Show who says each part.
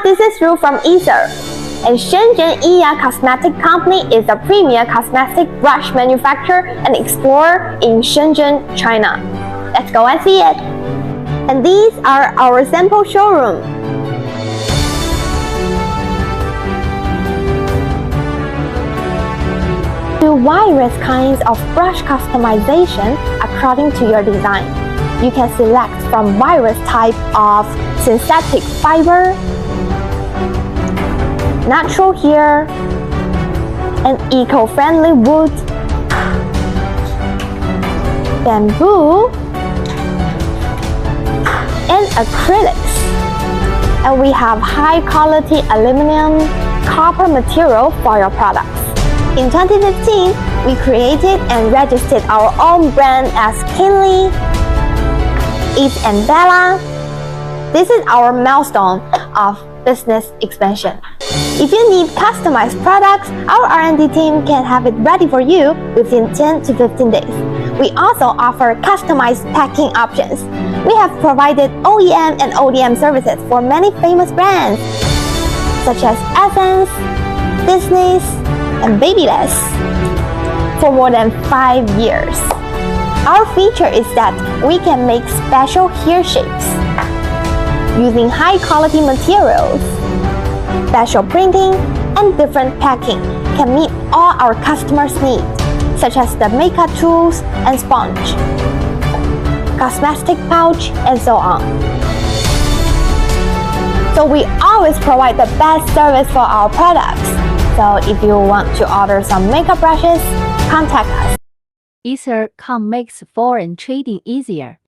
Speaker 1: this is Ru from EYA. And Shenzhen EYA Cosmetic Company is a premier cosmetic brush manufacturer and explorer in Shenzhen, China. Let's go and see it. And these are our sample showroom. Do various kinds of brush customization according to your design. You can select from various types of synthetic fiber, natural hair, and eco-friendly wood, bamboo, and acrylics. And we have high-quality aluminum, copper material for your products. In 2015, we created and registered our own brand as Kinley, Eve and Bella. This is our milestone of business expansion. If you need customized products, our R&D team can have it ready for you within 10 to 15 days. We also offer customized packing options. We have provided OEM and ODM services for many famous brands, such as Essence, Disney's, and Babyless for more than 5 years. Our feature is that we can make special hair shapes using high-quality materials. Special printing and different packing can meet all our customers' needs, such as the makeup tools and sponge, cosmetic pouch, and so on. So we always provide the best service for our products. So if you want to order some makeup brushes, contact us.
Speaker 2: EYA.com makes foreign trading easier.